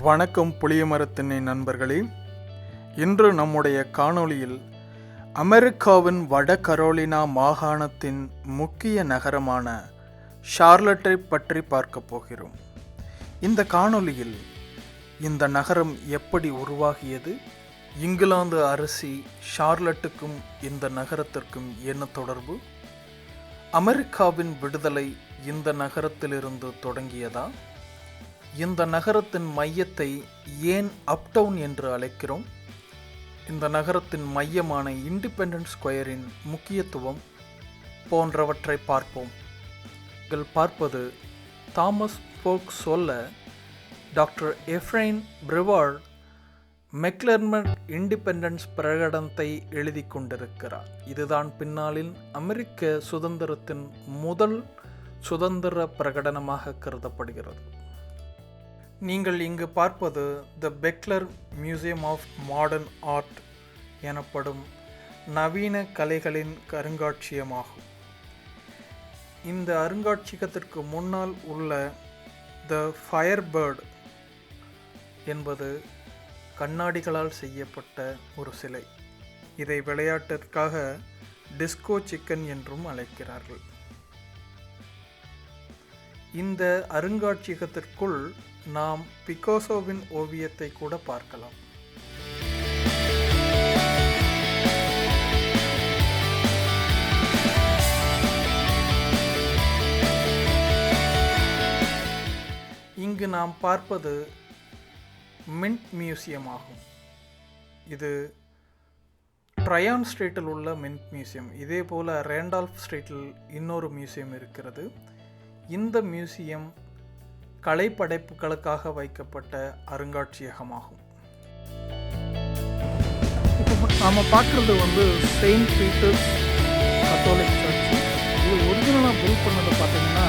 வணக்கம் புளிய மரத்தினை நண்பர்களே. இன்று நம்முடைய காணொளியில் அமெரிக்காவின் வட கரோலினா மாகாணத்தின் முக்கிய நகரமான ஷார்லட்டை பற்றி பார்க்க போகிறோம். இந்த காணொளியில் இந்த நகரம் எப்படி உருவாகியது, இங்கிலாந்து அரசி ஷார்லட்டுக்கும் இந்த நகரத்திற்கும் என்ன தொடர்பு, அமெரிக்காவின் விடுதலை இந்த நகரத்திலிருந்து தொடங்கியதா, இந்த நகரத்தின் மையத்தை ஏன் அப்டவுன் என்று அழைக்கிறோம், இந்த நகரத்தின் மையமான இண்டிபெண்டன்ஸ் ஸ்கொயரின் முக்கியத்துவம் போன்றவற்றை பார்ப்போம். நீங்கள் பார்ப்பது தாமஸ் போக் சொல்ல டாக்டர் எஃப்ரைன் பிரிவார்ட் மெக்லெர்மண்ட் இண்டிபெண்டன்ஸ் பிரகடனத்தை எழுதி கொண்டிருக்கிறார். இதுதான் பின்னாளில் அமெரிக்க சுதந்திரத்தின் முதல் சுதந்திர பிரகடனமாக கருதப்படுகிறது. நீங்கள் இங்கு பார்ப்பது த பெக்லர் மியூசியம் ஆஃப் மாடர்ன் ஆர்ட் எனப்படும் நவீன கலைகளின் அருங்காட்சியகமாகும். இந்த அருங்காட்சியகத்திற்கு முன்னால் உள்ள த ஃபயர்பேர்ட் என்பது கண்ணாடிகளால் செய்யப்பட்ட ஒரு சிலை. இதை விளையாட்டிற்காக டிஸ்கோ சிக்கன் என்றும் அழைக்கிறார்கள். இந்த அருங்காட்சியகத்திற்குள் நாம் பிகாசோவின் ஓவியத்தை கூட பார்க்கலாம். இங்கு நாம் பார்ப்பது மின்ட் மியூசியம் ஆகும். இது ட்ரையான் ஸ்ட்ரீட்டில் உள்ள மின்ட் மியூசியம். இதே போல் ரேண்டால்ஃப் ஸ்ட்ரீட்டில் இன்னொரு மியூசியம் இருக்கிறது. இந்த மியூசியம் கலைப்படைப்புகளுக்காக வைக்கப்பட்ட அருங்காட்சியகமாகும். இப்போ நாம் பார்க்குறது செயின்ட் பீட்டர்ஸ் கத்தோலிக் சர்ச்சு. இது ஒரிஜினலாக பில்ட் பண்ணதை பார்த்தீங்கன்னா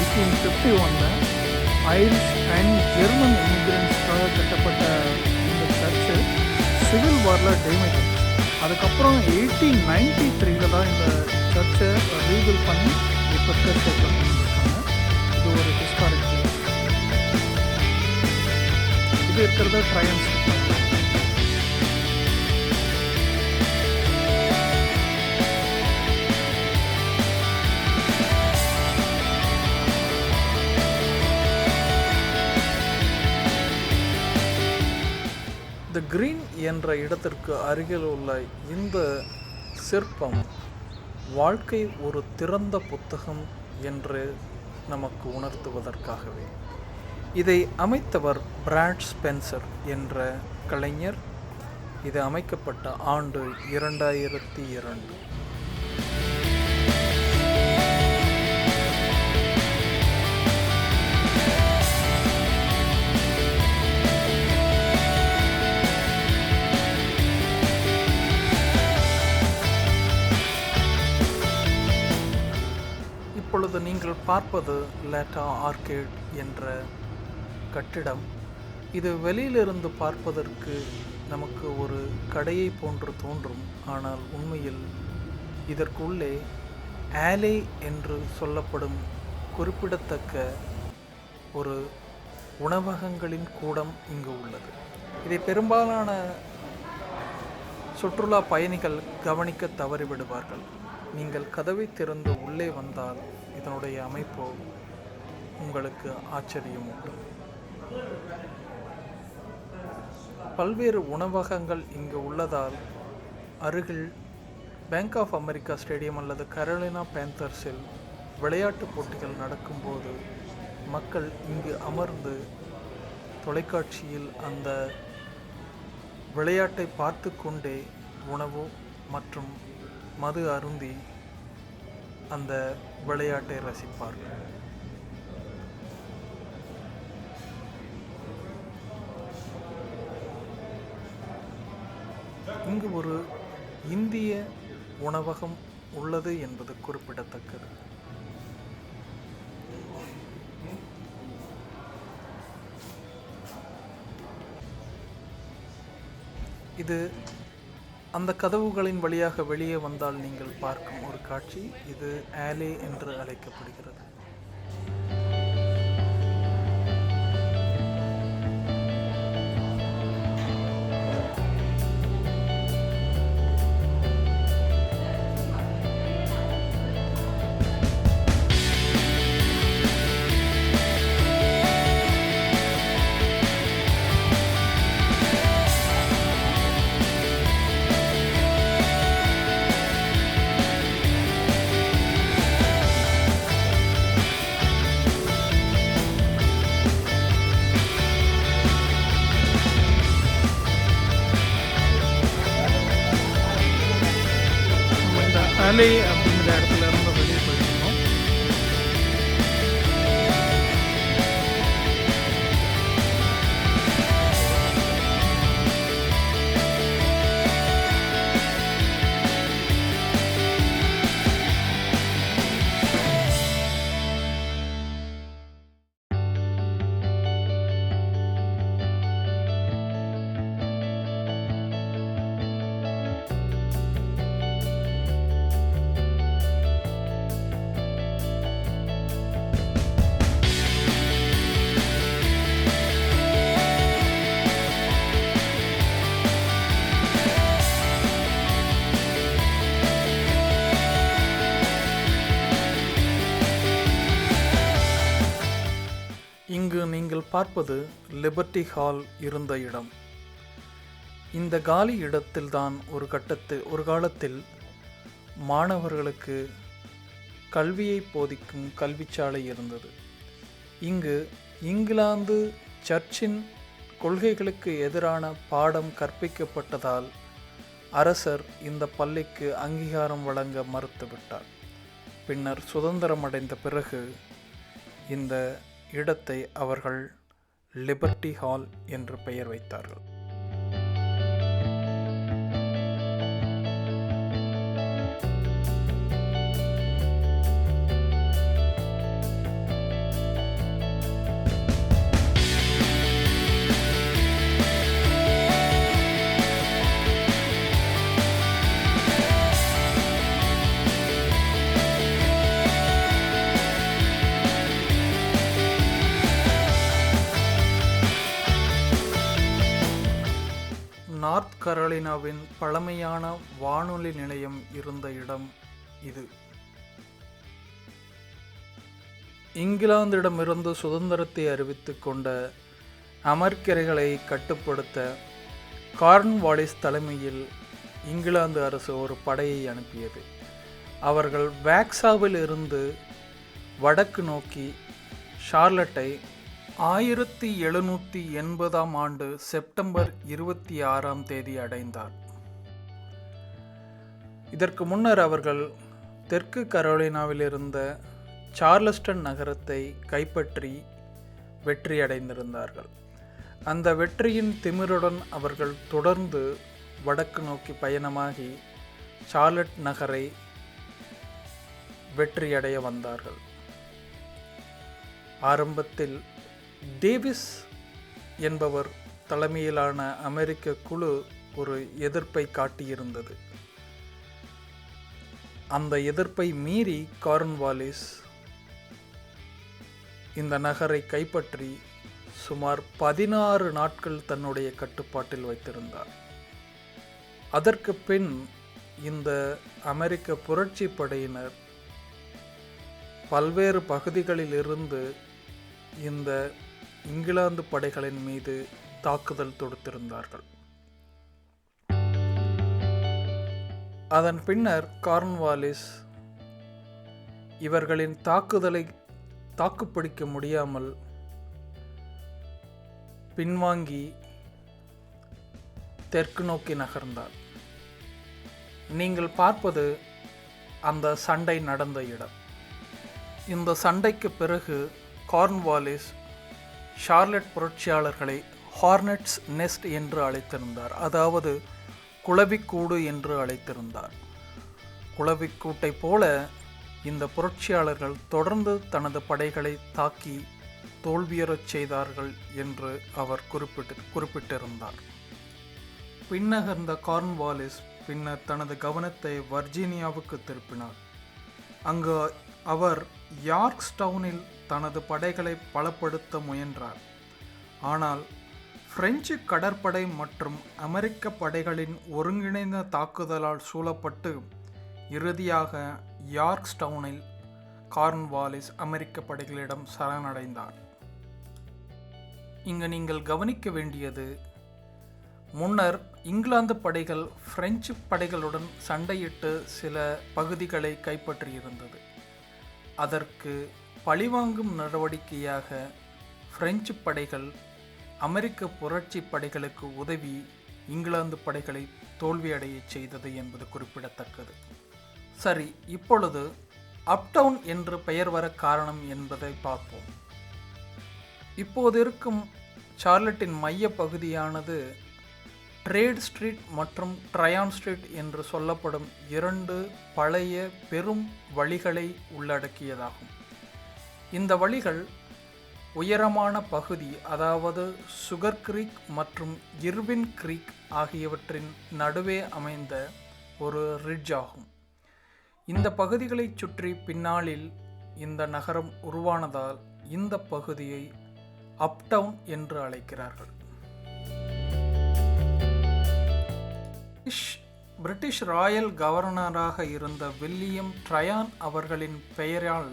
1851 ஐரிஷ் அண்ட் ஜெர்மன் இமிகிரண்ட்ஸ்க்காக கட்டப்பட்ட இந்த சர்ச்சு சிவில் வாரில் டேமேஜ் ஆச்சு. அதுக்கப்புறம் 1893 தான் இந்த சர்ச்சை ரீபில்ட் பண்ணி இப்போ சர்ச்சை பண்ணியிருக்காங்க. இது ஒரு ஹிஸ்டாரிக் பிளேஸ். இது இருக்கிறது ட்ரையன் ஸ்ட்ரீட். தி கிரீன் என்ற இடத்திற்கு அருகில் உள்ள இந்த சிற்பம் வாழ்க்கை ஒரு திறந்த புத்தகம் என்று நமக்கு உணர்த்துவதற்காகவே. இதை அமைத்தவர் பிராட் ஸ்பென்சர் என்ற கலைஞர். இது அமைக்கப்பட்ட ஆண்டு 2002. இப்பொழுது நீங்கள் பார்ப்பது லேட்டா ஆர்கேட் என்ற கட்டிடம். இது வெளியிலிருந்து பார்ப்பதற்கு நமக்கு ஒரு கடையை போன்று தோன்றும். ஆனால் உண்மையில் இதற்குள்ளே ஆலே என்று சொல்லப்படும் குறிப்பிடத்தக்க ஒரு உணவகங்களின் கூடம் இங்கு உள்ளது. இதை பெரும்பாலான சுற்றுலா பயணிகள் கவனிக்க தவறிவிடுவார்கள். நீங்கள் கதவை திறந்து உள்ளே வந்தால் இதனுடைய அமைப்பு உங்களுக்கு ஆச்சரியமூட்டும். பல்வேறு உணவகங்கள் இங்கு உள்ளதால் அருகில் பேங்க் ஆஃப் அமெரிக்கா ஸ்டேடியம் அல்லது கரோலினா பேந்தர்ஸில் விளையாட்டு போட்டிகள் நடக்கும்போது மக்கள் இங்கு அமர்ந்து தொலைக்காட்சியில் அந்த விளையாட்டை பார்த்து கொண்டே உணவு மற்றும் மது அருந்தி அந்த விளையாட்டை ரசிப்பார்கள். இங்கு ஒரு இந்திய உணவகம் உள்ளது என்பது குறிப்பிடத்தக்கது. இது அந்த கதவுகளின் வழியாக வெளியே வந்தால் நீங்கள் பார்க்கும் ஒரு காட்சி. இது ஆலே என்று அழைக்கப்படுகிறது. கலே அப்படிங்கிற இடத்துல இருந்து வெளியே போயிருந்தோம். இங்கு நீங்கள் பார்ப்பது லிபர்ட்டி ஹால் இருந்த இடம். இந்த காலி இடத்தில்தான் ஒரு காலத்தில் மாணவர்களுக்கு கல்வியை போதிக்கும் கல்விச்சாலை இருந்தது. இங்கு இங்கிலாந்து சர்ச்சின் கொள்கைகளுக்கு எதிரான பாடம் கற்பிக்கப்பட்டதால் அரசர் இந்த பள்ளிக்கு அங்கீகாரம் வழங்க மறுத்துவிட்டார். பின்னர் சுதந்திரம் அடைந்த பிறகு இந்த இடத்தை அவர்கள் லிபர்ட்டி ஹால் என்று பெயர் வைத்தார்கள். நார்த் கரோலினாவின் பழமையான வானொலி நிலையம் இருந்த இடம் இது. இங்கிலாந்திடமிருந்து சுதந்திரத்தை அறிவித்துக் கொண்ட அமெரிக்கர்களை கட்டுப்படுத்த கார்ன்வாலிஸ் தலைமையில் இங்கிலாந்து அரசு ஒரு படையை அனுப்பியது. அவர்கள் வாக்ஸாவில் இருந்து வடக்கு நோக்கி ஷார்லட்டை 1780 செப்டம்பர் 26 அடைந்தார். இதற்கு முன்னர் அவர்கள் தெற்கு கரோலினாவில் இருந்த சார்லஸ்டன் நகரத்தை கைப்பற்றி வெற்றி அடைந்திருந்தார்கள். அந்த வெற்றியின் திமிருடன் அவர்கள் தொடர்ந்து வடக்கு நோக்கி பயணமாகி சார்லட் நகரை வெற்றியடைய வந்தார்கள். ஆரம்பத்தில் டேவிஸ் என்பவர் தலைமையிலான அமெரிக்க குழு ஒரு எதிர்ப்பை காட்டியிருந்தது. அந்த எதிர்ப்பை மீறி கார்ன்வாலிஸ் இந்த நகரை கைப்பற்றி சுமார் 16 நாட்கள் தன்னுடைய கட்டுப்பாட்டில் வைத்திருந்தார். அதற்கு பின் இந்த அமெரிக்க புரட்சி படையினர் பல்வேறு பகுதிகளில் இருந்து இந்த இங்கிலாந்து படைகளின் மீது தாக்குதல் தொடுத்திருந்தார்கள். அதன் பின்னர் கார்ன்வாலிஸ் இவர்களின் தாக்குதலை தாக்குப்பிடிக்க முடியாமல் பின்வாங்கி தெற்கு நோக்கி நகர்ந்தார். நீங்கள் பார்ப்பது அந்த சண்டை நடந்த இடம். இந்த சண்டைக்கு பிறகு கார்ன்வாலிஸ் ஷார்லட் புரட்சியாளர்களை ஹார்னட்ஸ் நெஸ்ட் என்று அழைத்திருந்தார். அதாவது குளவிக்கூடு என்று அழைத்திருந்தார். குளவிக்கூட்டை போல இந்த புரட்சியாளர்கள் தொடர்ந்து தனது படைகளை தாக்கி தோல்வியுறச் செய்தார்கள் என்று அவர் குறிப்பிட்டிருந்தார். பின்னகர்ந்த கார்ன்வாலிஸ் பின்னர் தனது கவனத்தை வர்ஜீனியாவுக்கு திருப்பினார். அங்கு அவர் யார்க்ஸ்டவுனில் தனது படைகளை பலப்படுத்த முயன்றார். ஆனால் பிரெஞ்சு கடற்படை மற்றும் அமெரிக்க படைகளின் ஒருங்கிணைந்த தாக்குதலால் சூழப்பட்டு இறுதியாக யார்க்ஸ்டவுனில் கார்ன்வாலிஸ் அமெரிக்க படைகளிடம் சரணடைந்தார். இங்கு நீங்கள் கவனிக்க வேண்டியது, முன்னர் இங்கிலாந்து படைகள் பிரெஞ்சு படைகளுடன் சண்டையிட்டு சில பகுதிகளை கைப்பற்றியிருந்தது. அதற்கு பழிவாங்கும் நடவடிக்கையாக பிரெஞ்சு படைகள் அமெரிக்க புரட்சி படைகளுக்கு உதவி இங்கிலாந்து படைகளை தோல்வியடைய செய்தது என்பது குறிப்பிடத்தக்கது. சரி, இப்பொழுது அப்டவுன் என்று பெயர் வர காரணம் என்பதை பார்ப்போம். இப்போது இருக்கும் சார்லட்டின் மைய பகுதியானது ட்ரேட் ஸ்ட்ரீட் மற்றும் ட்ரையான் ஸ்ட்ரீட் என்று சொல்லப்படும் 2 பழைய பெரும் வழிகளை உள்ளடக்கியதாகும். இந்த வழிகள் உயரமான பகுதி, அதாவது சுகர் கிரீக் மற்றும் இர்வின் கிரீக் ஆகியவற்றின் நடுவே அமைந்த ஒரு ரிட்ஜ் ஆகும். இந்த பகுதிகளை சுற்றி பின்னாளில் இந்த நகரம் உருவானதால் இந்த பகுதியை அப்டவுன் என்று அழைக்கிறார்கள். பிரிட்டிஷ் ராயல் கவர்னராக இருந்த வில்லியம் ட்ரையான் அவர்களின் பெயரால்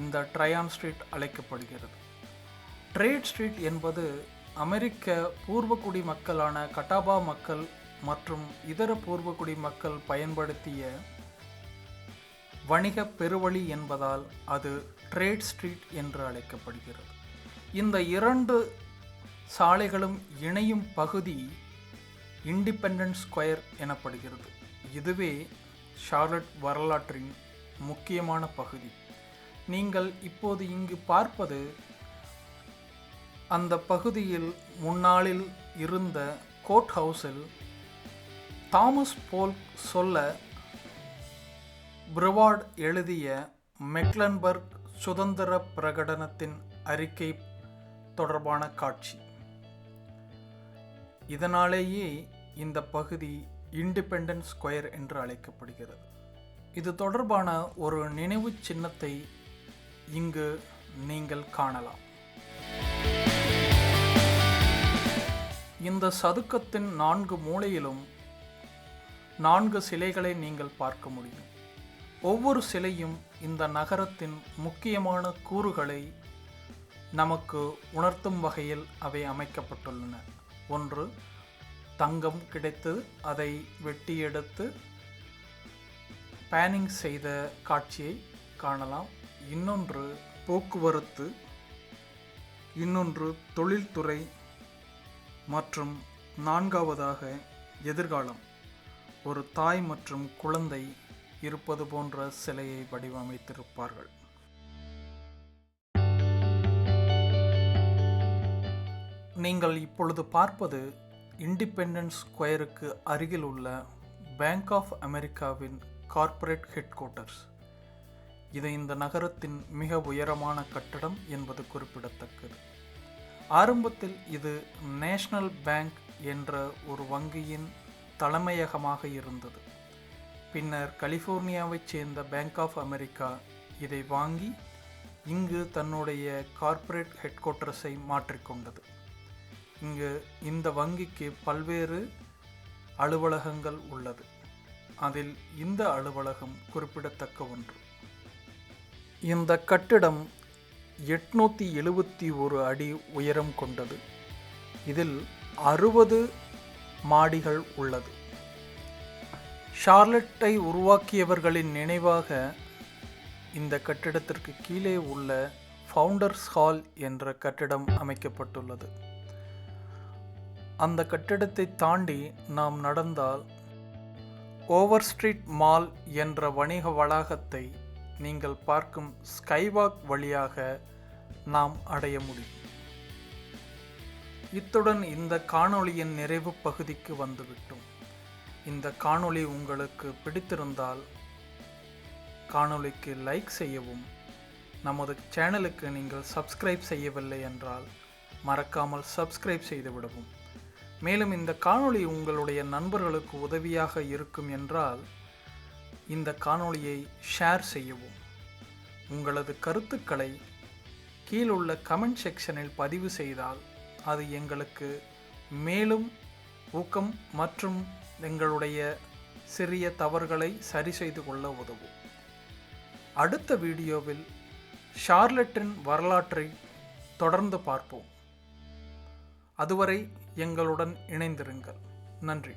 இந்த ட்ரையான் ஸ்ட்ரீட் அழைக்கப்படுகிறது. ட்ரேட் ஸ்ட்ரீட் என்பது அமெரிக்க பூர்வக்குடி மக்களான கட்டாபா மக்கள் மற்றும் இதர பூர்வக்குடி மக்கள் பயன்படுத்திய வணிக பெருவழி என்பதால் அது ட்ரேட் ஸ்ட்ரீட் என்று அழைக்கப்படுகிறது. இந்த 2 சாலைகளும் இணையும் பகுதி இண்டிபெண்டன்ஸ் ஸ்கொயர் எனப்படுகிறது. இதுவே சார்லட் வரலாற்றின் முக்கியமான பகுதி. நீங்கள் இப்போது இங்கு பார்ப்பது அந்த பகுதியில் முன்னாளில் இருந்த கோர்ட் ஹவுஸில் தாமஸ் போல் சொல்ல பிரிவார்ட் எழுதிய மெக்லன்பர்க் சுதந்திர பிரகடனத்தின் அறிக்கை தொடர்பான காட்சி. இதனாலேயே இந்த பகுதி இண்டிபெண்டன்ஸ் ஸ்கொயர் என்று அழைக்கப்படுகிறது. இது தொடர்பான ஒரு நினைவு சின்னத்தை இங்கு நீங்கள் காணலாம். இந்த சதுக்கத்தின் 4 மூலையிலும் 4 சிலைகளை நீங்கள் பார்க்க முடியும். ஒவ்வொரு சிலையும் இந்த நகரத்தின் முக்கியமான கூறுகளை நமக்கு உணர்த்தும் வகையில் அவை அமைக்கப்பட்டுள்ளன. ஒன்று, தங்கம் கிடைத்து அதை வெட்டி எடுத்து பேனிங் செய்த காட்சியை காணலாம். இன்னொன்று போக்குவரத்து, இன்னொன்று தொழில்துறை மற்றும் 4வதாக எதிர்காலம், ஒரு தாய் மற்றும் குழந்தை இருப்பது போன்ற சிலையை வடிவமைத்திருப்பார்கள். நீங்கள் இப்பொழுது பார்ப்பது இண்டிபெண்டன்ஸ் ஸ்கொயருக்கு அருகில் உள்ள பேங்க் ஆஃப் அமெரிக்காவின் கார்ப்பரேட் ஹெட் குவார்ட்டர்ஸ். இது இந்த நகரத்தின் மிக உயரமான கட்டடம் என்பது குறிப்பிடத்தக்கது. ஆரம்பத்தில் இது நேஷனல் பேங்க் என்ற ஒரு வங்கியின் தலைமையகமாக இருந்தது. பின்னர் கலிஃபோர்னியாவைச் சேர்ந்த பேங்க் ஆஃப் அமெரிக்கா இதை வாங்கி இங்கு தன்னுடைய கார்ப்பரேட் ஹெட் குவார்ட்டர்ஸை மாற்றிக்கொண்டது. இங்கு இந்த வங்கிக்கு பல்வேறு அலுவலகங்கள் உள்ளது. அதில் இந்த அலுவலகம் குறிப்பிடத்தக்க ஒன்று. இந்த கட்டிடம் 871 அடி உயரம் கொண்டது. இதில் 60 மாடிகள் உள்ளது. ஷார்லட்டை உருவாக்கியவர்களின் நினைவாக இந்த கட்டிடத்திற்கு கீழே உள்ள ஃபவுண்டர்ஸ் ஹால் என்ற கட்டிடம் அமைக்கப்பட்டுள்ளது. அந்த கட்டிடத்தை தாண்டி நாம் நடந்தால் ஓவர் ஸ்ட்ரீட் மால் என்ற வணிக வளாகத்தை நீங்கள் பார்க்கும் ஸ்கைவாக் வழியாக நாம் அடைய முடியும். இத்துடன் இந்த காணொளியின் நிறைவு பகுதிக்கு வந்துவிட்டோம். இந்த காணொளி உங்களுக்கு பிடித்திருந்தால் காணொளிக்கு லைக் செய்யவும், நமது சேனலுக்கு நீங்கள் சப்ஸ்கிரைப் செய்யவில்லை என்றால் மறக்காமல் சப்ஸ்கிரைப் செய்துவிடவும். மேலும் இந்த காணொளி உங்களுடைய நண்பர்களுக்கு உதவியாக இருக்கும் என்றால் இந்த காணொளியை ஷேர் செய்யவும். உங்களது கருத்துக்களை கீழுள்ள கமெண்ட் செக்ஷனில் பதிவு செய்தால் அது எங்களுக்கு மேலும் ஊக்கம் மற்றும் எங்களுடைய சிறிய தவறுகளை சரி செய்து கொள்ள உதவும். அடுத்த வீடியோவில் ஷார்லட்டின் வரலாற்றை தொடர்ந்து பார்ப்போம். அதுவரை எங்களுடன் இணைந்திருங்கள். நன்றி.